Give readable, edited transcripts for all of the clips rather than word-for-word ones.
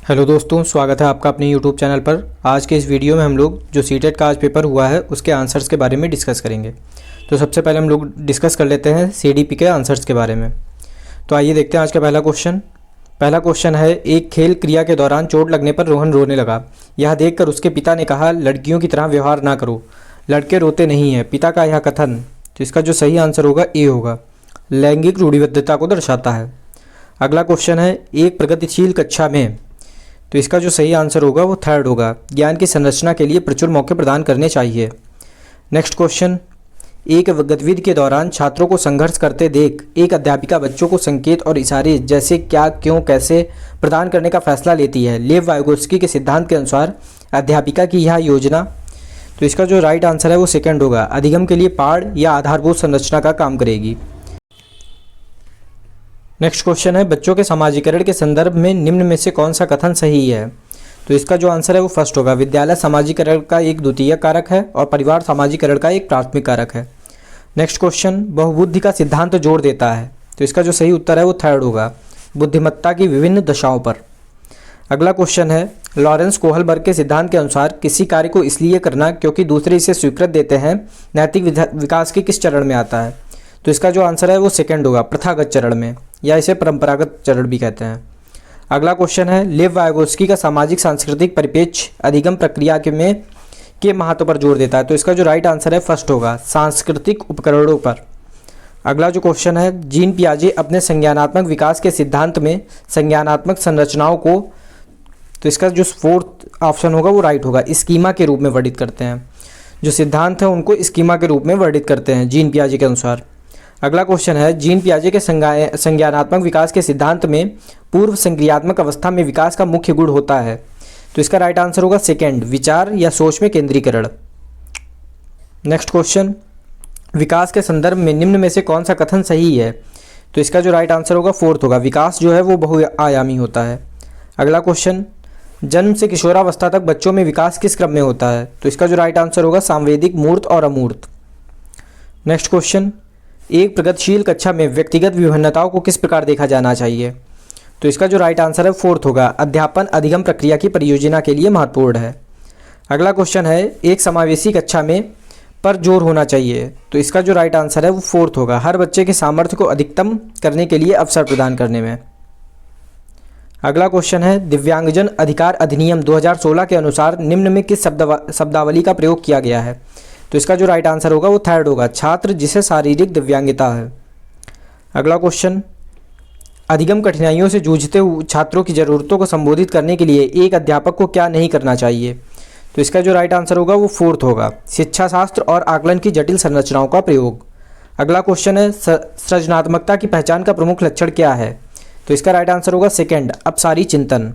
Hello दोस्तों, स्वागत है आपका अपने यूट्यूब चैनल पर। आज के इस वीडियो में हम लोग जो सीटेट का आज पेपर हुआ है उसके आंसर्स के बारे में डिस्कस करेंगे। तो सबसे पहले हम लोग डिस्कस कर लेते हैं सीडीपी के आंसर्स के बारे में। तो आइए देखते हैं आज का पहला क्वेश्चन। पहला क्वेश्चन है, एक खेल क्रिया के दौरान चोट लगने पर रोहन रोने लगा। यह देखकर उसके पिता ने कहा, लड़कियों की तरह व्यवहार ना करो, लड़के रोते नहीं हैं। पिता का यह कथन, तो इसका जो सही आंसर होगा ए होगा, लैंगिक रूढ़िबद्धता को दर्शाता है। अगला क्वेश्चन है, एक प्रगतिशील कक्षा में, तो इसका जो सही आंसर होगा वो थर्ड होगा, ज्ञान की संरचना के लिए प्रचुर मौके प्रदान करने चाहिए। नेक्स्ट क्वेश्चन, एक गतिविधि के दौरान छात्रों को संघर्ष करते देख एक अध्यापिका बच्चों को संकेत और इशारे जैसे क्या, क्यों, कैसे प्रदान करने का फैसला लेती है। लेव वाइगोत्स्की के सिद्धांत के अनुसार अध्यापिका की यह योजना, तो इसका जो राइट आंसर है वो सेकंड होगा, अधिगम के लिए पाड़ या आधारभूत संरचना का काम करेगी। नेक्स्ट क्वेश्चन है, बच्चों के समाजीकरण के संदर्भ में निम्न में से कौन सा कथन सही है। तो इसका जो आंसर है वो फर्स्ट होगा, विद्यालय समाजीकरण का एक द्वितीयक कारक है और परिवार समाजीकरण का एक प्राथमिक कारक है। नेक्स्ट क्वेश्चन, बहुबुद्धि का सिद्धांत जोर देता है। तो इसका जो सही उत्तर है वो थर्ड होगा, बुद्धिमत्ता की विभिन्न दशाओं पर। अगला क्वेश्चन है, लॉरेंस कोहलबर्ग के सिद्धांत के अनुसार किसी कार्य को इसलिए करना क्योंकि दूसरे इसे स्वीकृत देते हैं नैतिक विकास के किस चरण में आता है। तो इसका जो आंसर है वो सेकंड होगा, प्रथागत चरण में, या इसे परंपरागत चरण भी कहते हैं। अगला क्वेश्चन है, लेव वाइगोत्स्की का सामाजिक सांस्कृतिक परिप्रेक्ष्य अधिगम प्रक्रिया के महत्व पर जोर देता है। तो इसका जो राइट आंसर है फर्स्ट होगा, सांस्कृतिक उपकरणों पर। अगला जो क्वेश्चन है, जीन पियाजे अपने संज्ञानात्मक विकास के सिद्धांत में संज्ञानात्मक संरचनाओं को, तो इसका जो फोर्थ ऑप्शन होगा वो राइट होगा, स्कीमा के रूप में वर्णित करते हैं। जो सिद्धांत है उनको स्कीमा के रूप में वर्णित करते हैं जीन पियाजे के अनुसार। अगला क्वेश्चन है, जीन पियाजे के संज्ञानात्मक विकास के सिद्धांत में पूर्व संक्रियात्मक अवस्था में विकास का मुख्य गुण होता है। तो इसका राइट आंसर होगा सेकंड, विचार या सोच में केंद्रीकरण। नेक्स्ट क्वेश्चन, विकास के संदर्भ में निम्न में से कौन सा कथन सही है। तो इसका जो राइट आंसर होगा फोर्थ होगा, विकास जो है वो बहुआयामी होता है। अगला क्वेश्चन, जन्म से किशोरावस्था तक बच्चों में विकास किस क्रम में होता है। तो इसका जो राइट आंसर होगा सांवेदिक, मूर्त और अमूर्त। नेक्स्ट क्वेश्चन, एक प्रगतिशील कक्षा में व्यक्तिगत विभिन्नताओं को किस प्रकार देखा जाना चाहिए। तो इसका जो राइट आंसर है फोर्थ होगा, अध्यापन अधिगम प्रक्रिया की परियोजना के लिए महत्वपूर्ण है। अगला क्वेश्चन है, एक समावेशी कक्षा में पर जोर होना चाहिए। तो इसका जो राइट आंसर है वो फोर्थ होगा, हर बच्चे के सामर्थ्य को अधिकतम करने के लिए अवसर प्रदान करने में। अगला क्वेश्चन है, दिव्यांगजन अधिकार अधिनियम 2016 के अनुसार निम्न में किस शब्दावली का प्रयोग किया गया है। तो इसका जो राइट आंसर होगा वो थर्ड होगा, छात्र जिसे शारीरिक दिव्यांगता है। अगला क्वेश्चन, अधिगम कठिनाइयों से जूझते हुए छात्रों की ज़रूरतों को संबोधित करने के लिए एक अध्यापक को क्या नहीं करना चाहिए। तो इसका जो राइट आंसर होगा वो फोर्थ होगा, शिक्षा शास्त्र और आकलन की जटिल संरचनाओं का प्रयोग। अगला क्वेश्चन है, सृजनात्मकता की पहचान का प्रमुख लक्षण क्या है। तो इसका राइट आंसर होगा सेकेंड, अपसारी चिंतन।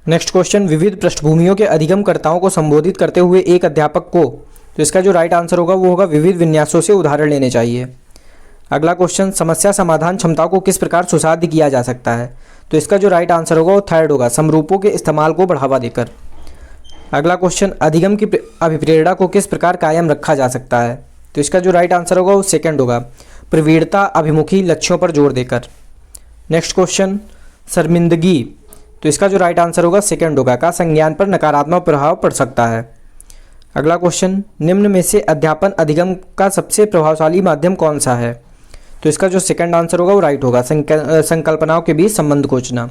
नेक्स्ट क्वेश्चन, विविध पृष्ठभूमियों के अधिगमकर्ताओं को संबोधित करते हुए एक अध्यापक को, तो इसका जो राइट आंसर होगा वो होगा, विविध विन्यासों से उदाहरण लेने चाहिए। अगला क्वेश्चन, समस्या समाधान क्षमताओं को किस प्रकार सुसाध्य किया जा सकता है। तो इसका जो राइट आंसर होगा वो थर्ड होगा, समरूपों के इस्तेमाल को बढ़ावा देकर। अगला क्वेश्चन, अधिगम की अभिप्रेरणा को किस प्रकार कायम रखा जा सकता है। तो इसका जो राइट आंसर होगा वो सेकेंड होगा, प्रवीणता अभिमुखी लक्ष्यों पर जोर देकर। नेक्स्ट क्वेश्चन, शर्मिंदगी, तो इसका जो राइट आंसर होगा सेकंड होगा, का संज्ञान पर नकारात्मक प्रभाव पड़ सकता है। अगला क्वेश्चन, निम्न में से अध्यापन अधिगम का सबसे प्रभावशाली माध्यम कौन सा है। तो इसका जो सेकंड आंसर होगा वो राइट होगा, संकल्पनाओं के बीच संबंध खोजना।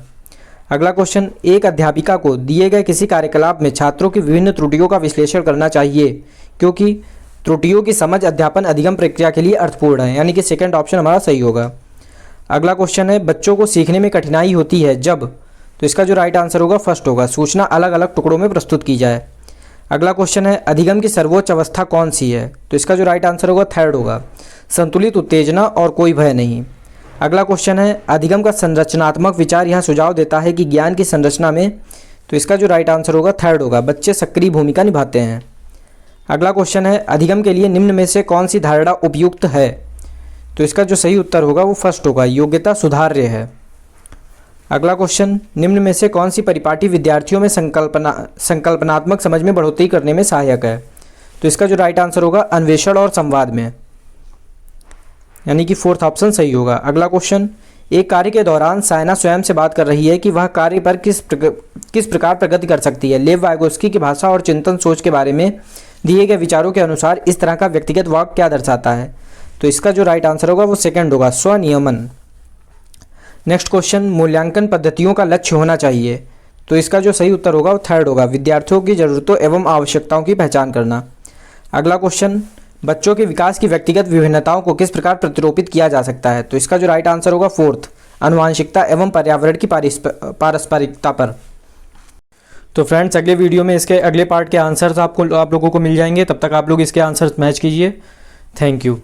अगला क्वेश्चन, एक अध्यापिका को दिए गए किसी कार्यकलाप में छात्रों की विभिन्न त्रुटियों का विश्लेषण करना चाहिए क्योंकि त्रुटियों की समझ अध्यापन अधिगम प्रक्रिया के लिए अर्थपूर्ण है, यानी कि सेकेंड ऑप्शन हमारा सही होगा। अगला क्वेश्चन है, बच्चों को सीखने में कठिनाई होती है जब, तो इसका जो राइट आंसर होगा फर्स्ट होगा, सूचना अलग अलग टुकड़ों में प्रस्तुत की जाए। अगला क्वेश्चन है, अधिगम की सर्वोच्च अवस्था कौन सी है। तो इसका जो राइट आंसर होगा थर्ड होगा, संतुलित उत्तेजना और कोई भय नहीं। अगला क्वेश्चन है, अधिगम का संरचनात्मक विचार यह सुझाव देता है कि ज्ञान की संरचना में, तो इसका जो राइट आंसर होगा थर्ड होगा, बच्चे सक्रिय भूमिका निभाते हैं। अगला क्वेश्चन है, अधिगम के लिए निम्न में से कौन सी धारणा उपयुक्त है। तो इसका जो सही उत्तर होगा वो फर्स्ट होगा, योग्यता सुधार्य है। अगला क्वेश्चन, निम्न में से कौन सी परिपाटी विद्यार्थियों में संकल्पनात्मक समझ में बढ़ोतरी करने में सहायक है। तो इसका जो राइट आंसर होगा, अन्वेषण और संवाद में, यानी कि फोर्थ ऑप्शन सही होगा। अगला क्वेश्चन, एक कार्य के दौरान सायना स्वयं से बात कर रही है कि वह कार्य पर किस प्रकार प्रगति कर सकती है। लेव वाइगोस्की की भाषा और चिंतन सोच के बारे में दिए गए विचारों के अनुसार इस तरह का व्यक्तिगत वाक्य क्या दर्शाता है। तो इसका जो राइट आंसर होगा वो सेकंड होगा, स्वनियमन। नेक्स्ट क्वेश्चन, मूल्यांकन पद्धतियों का लक्ष्य होना चाहिए। तो इसका जो सही उत्तर होगा वो थर्ड होगा, विद्यार्थियों की ज़रूरतों एवं आवश्यकताओं की पहचान करना। अगला क्वेश्चन, बच्चों के विकास की व्यक्तिगत विभिन्नताओं को किस प्रकार प्रतिरूपित किया जा सकता है। तो इसका जो राइट आंसर होगा फोर्थ, आनुवांशिकता एवं पर्यावरण की पारस्परिकता पर। तो फ्रेंड्स, अगले वीडियो में इसके अगले पार्ट के आंसर्स आप लोगों को मिल जाएंगे। तब तक आप लोग इसके आंसर्स मैच कीजिए। Thank you.